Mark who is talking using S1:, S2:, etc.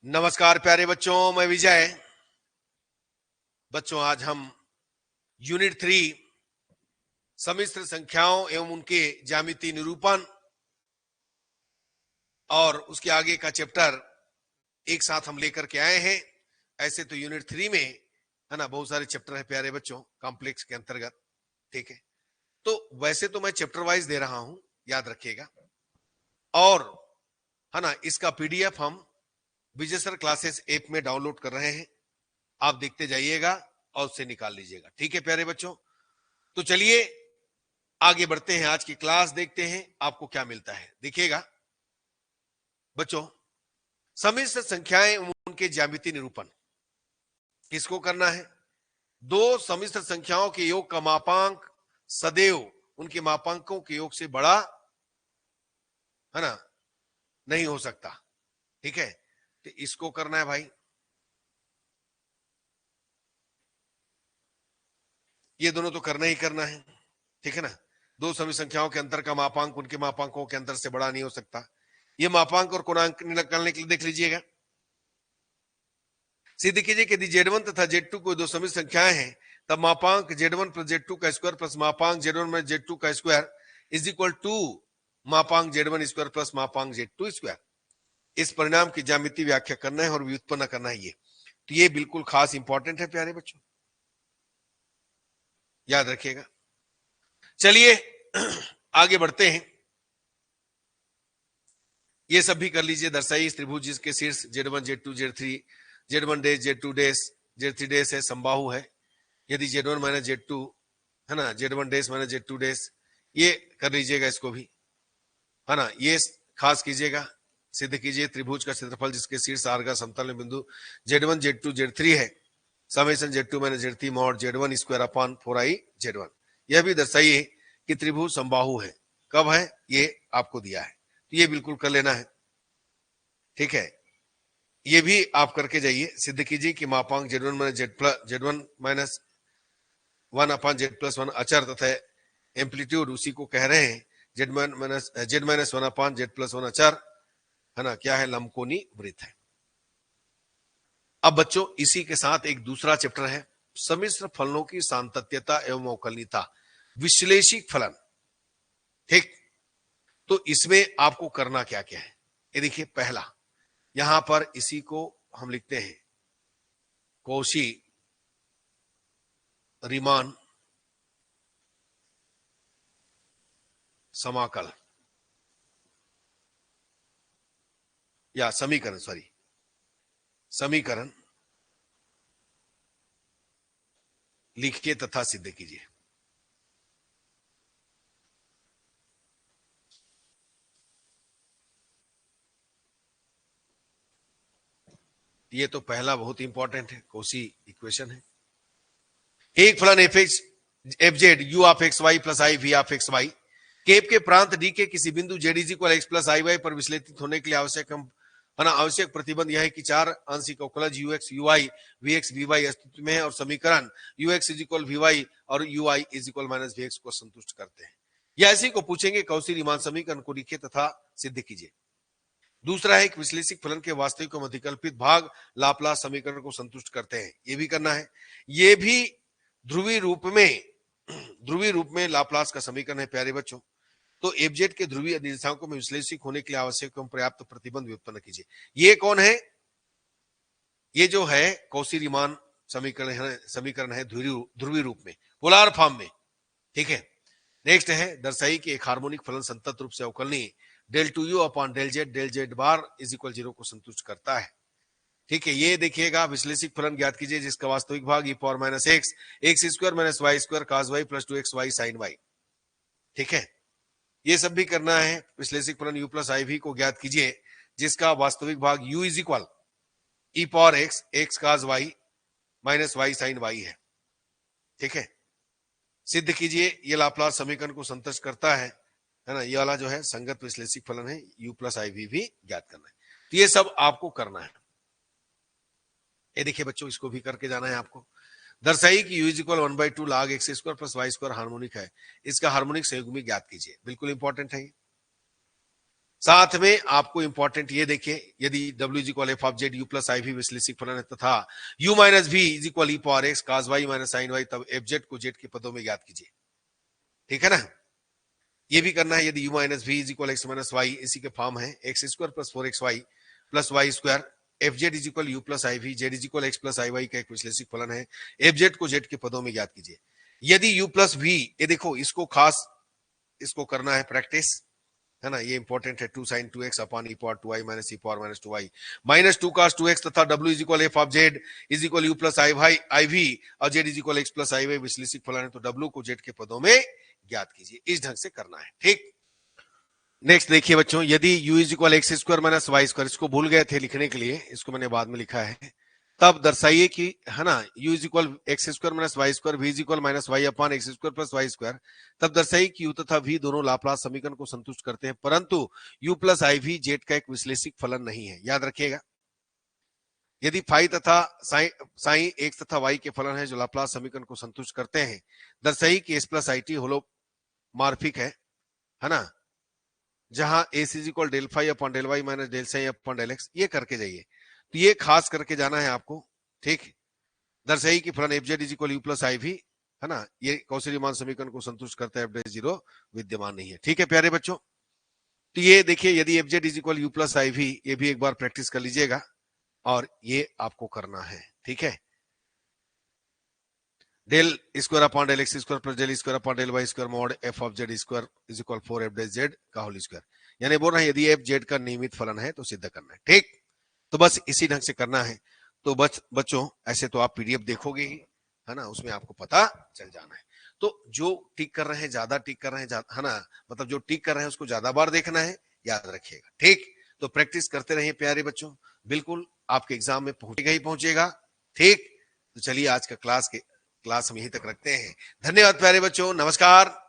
S1: नमस्कार प्यारे बच्चों, मैं विजय। बच्चों, आज हम यूनिट 3 सम्मिश्र संख्याओं एवं उनके ज्यामितीय निरूपण और उसके आगे का चैप्टर एक साथ हम लेकर के आए हैं। ऐसे तो यूनिट 3 में है ना बहुत सारे चैप्टर है प्यारे बच्चों, कॉम्प्लेक्स के अंतर्गत। ठीक है, तो वैसे तो मैं चैप्टर वाइज दे रहा हूं, याद रखिएगा। और है ना इसका पीडीएफ हम विजय सर क्लासेस ऐप में डाउनलोड कर रहे हैं, आप देखते जाइएगा और उससे निकाल लीजिएगा। ठीक है प्यारे बच्चों, तो चलिए आगे बढ़ते हैं। आज की क्लास देखते हैं आपको क्या मिलता है। देखिएगा बच्चों, सम्मिश्र संख्याएं उनके ज्यामितीय निरूपण किसको करना है। दो सम्मिश्र संख्याओं के योग का मापांक सदैव उनके मापांकों के योग से बड़ा है ना नहीं हो सकता। ठीक है, तो इसको करना है भाई। ये दोनों तो करना ही करना है, ठीक है ना। दो सम्मिश्र संख्याओं के अंतर का मापांक उनके मापांकों के अंतर से बड़ा नहीं हो सकता। ये मापांक और गुणांक निकालने के लिए देख लीजिएगा। सिद्ध कीजिए कि यदि Z1 तथा Z2 को दो सम्मिश्र संख्याएं हैं, तब मापांक Z1 प्लस Z2 का स्क्वायर प्लस मापांक Z1 माइनस Z2 का स्क्वायर इज इक्वल टू मापांक Z1 स्क्वायर प्लस मापांक Z2 स्क्वायर। इस परिणाम की ज्यामितीय व्याख्या करना है और व्युत्पन्न करना है। ये तो ये बिल्कुल खास इंपॉर्टेंट है प्यारे बच्चों, याद रखिएगा। चलिए आगे बढ़ते हैं। ये सब भी कर लीजिए। दर्शाइए इस त्रिभुज जिसके शीर्ष Z1 Z2 Z3 Z1 dash Z2 dash Z3 dash है, समबाहु है। यदि Z1 माइनस Z2 है ना, Z1 dash minus Z2 dash, ये कर लीजिएगा इसको भी, है ना। ये खास कीजिएगा, सिद्ध कीजिए त्रिभुज का क्षेत्रफल जिसके शीर्ष आर का समतल बिंदु Z1 Z2 Z3 है, summation Z2 minus Z3 mod Z1 square upon 4i Z1। यह भी दर्शाइए कि त्रिभुज समबाहु है। कब है ये आपको दिया है, तो ये बिल्कुल कर लेना है। ठीक है, ये भी आप करके जाइए। सिद्ध कीजिए कि मापांक Z1 minus Z1 minus 1 upon Z plus 1 अचर तथा एम्पलीट्यूड उसी को कह रहे हैं Z minus 1 upon Z plus 1 अचर, है ना, क्या है, लंबकोणी वृत्त है। अब बच्चों इसी के साथ एक दूसरा चैप्टर है, सम्मिश्र फलनों की सांतत्यता एवं अवकलनीयता, विश्लेषिक फलन। ठीक, तो इसमें आपको करना क्या क्या है, ये देखिए। पहला, यहां पर इसी को हम लिखते हैं कौशी रीमान समाकल या समीकरण, समीकरण लिखिए तथा सिद्ध कीजिए। ये तो पहला बहुत इंपॉर्टेंट है, कौशी इक्वेशन है। एक फलन f x f z u of x y plus i v of x y केप के प्रांत डी के किसी बिंदु z is equal x plus i y पर विश्लेषित होने के लिए आवश्यक प्रतिबंध यह है कि चार आंशिक अवकलज u x u i v x v y अस्तित्व में है और समीकरण u x is equal v y और u i is equal minus v x को संतुष्ट करते हैं। या ऐसी को पूछेंगे कौशी रीमान समीकरण को लिखिए तथा सिद्ध कीजिए। दूसरा है कि विश्लेषिक फलन के वास्तविक एवं अधिकल्पित भाग लाप्लास समीकरण को संतुष्ट करते हैं, ये भी करना है। ये भी ध्रुवीय रूप में लाप्लास का समीकरण है प्यारे बच्चों। तो एफजेड के ध्रुवीय निर्देशांकों में विश्लेषिक होने के लिए आवश्यक एवं पर्याप्त प्रतिबंध व्युत्पन्न कीजिए। ये कौन है, ये जो है कौशी रीमान समीकरण है ध्रुवीय रूप में, पोलर फॉर्म में। ठीक है, नेक्स्ट है दर्शाई कि एक हार्मोनिक फलन संतत रूप से अवकलनीय del two u upon del z bar is equal 0 को संतुष्ट करता है। ठीक है, ये देखिएगा विश्लेषिक फलन ज्ञात कीजिए जिसका वास्तविक भाग e power minus x square minus y square cos y plus 2x y sine y. ठीक है, ये सब भी करना है। विश्लेषिक फलन u प्लस आई वी को ज्ञात कीजिए जिसका वास्तविक भाग u is equal e power x cos y minus y sine y है। ठीक है, सिद्ध कीजिए ये लाप्लास समीकरण को संतुष्ट करता है ना। ये वाला जो है संगत विश्लेषिक फलन है, u प्लस आई वी भी ज्ञात करना है। तो ये सब आपको करना है। ये देखिए बच्चों, इसको भी करके जाना है आपको। दर्शाइए कि u is equal 1/2 log x square plus y square harmonic है, इसका हार्मोनिक संयुग्मी ज्ञात कीजिए। बिल्कुल इंपॉर्टेंट है। साथ में आपको इंपॉर्टेंट ये देखिए, यदि w is equal f of z u plus i भी विश्लेषिक फलन है तथा u minus v is equal e power x cos y minus sine y, तब एफ जेड को जेड के पदों में ज्ञात कीजिए। ठीक है ना, ये भी करना है। यदि u minus v is equal x minus y, इसी के फॉर्म है एक्स स्क्वायर प्लस 4xy प्लस y square, f z is equal u plus i v, z is equal x plus i y का एक विश्लेषिक फलन है, एफ जेड को z के पदों में ज्ञात कीजिए। यदि u प्लस v, ये देखो इसको खास इसको करना है प्रैक्टिस, है ना, ये इंपॉर्टेंट है। 2 sin 2x upon e power 2i minus e power minus 2i minus 2 cos 2x तथा w is equal f of z is equal u plus i भाई आई वी और z is equal x plus i y विश्लेषिक फलन है, तो w को z के पदों में ज्ञात कीजिए। इस ढंग से करना है। ठीक, नेक्स्ट देखिए बच्चों, यदि u is equal x square minus y square, इसको भूल गए थे लिखने के लिए, इसको मैंने बाद में लिखा है, तब दर्शाइए कि, है ना, u is equal x square minus y square, v is equal minus y upon x square plus y square, तब दर्शाइए कि u तथा v दोनों लाप्लास समीकरण को संतुष्ट करते हैं, परंतु u plus i v Z का एक विश्लेषिक फलन नहीं है। याद रखिएगा, यदि फाई तथा साइन एक्स तथा वाई के फलन है जो लाप्लास समीकरण को संतुष्ट करते हैं, दर्शाइए कि s plus i t holomorphic है ना, जहां s is equal del phi upon del y minus del psi upon del x. ये करके जाइए, तो ये खास करके जाना है आपको। ठीक, दर्शाइए कि फलन f z is equal u plus i भी, है ना, ये कौशल समीकरण को संतुष्ट करता है, एफ डेल जीरो विद्यमान नहीं है। ठीक है प्यारे बच्चों, तो ये देखिए, यदि f z is equal u plus i भी, ये भी एक बार प्रैक्टिस कर लीजिएगा और ये आपको करना है। ठीक है, del square upon del x square plus del square upon del y square mod f of z square is equal 4 f del z का होल स्क्वायर, यानी बोल रहे हैं यदि एफ जेड का नियमित फलन है तो सिद्ध करना है। ठीक, तो बस इसी ढंग से करना है। तो बच्चों ऐसे तो आप पीडीएफ देखोगे ही, है ना, उसमें आपको पता चल जाना है। तो जो टिक कर रहे हैं, ज्यादा टिक कर रहे हैं, है ना, मतलब जो टिक कर रहे हैं उसको ज्यादा बार देखना है, याद रखिएगा। ठीक, तो प्रैक्टिस करते रहिए प्यारे बच्चों, बिल्कुल आपके एग्जाम में पहुंचेगा ही पहुंचेगा। ठीक, तो चलिए आज का क्लास हम यहीं तक रखते हैं। धन्यवाद प्यारे बच्चों, नमस्कार।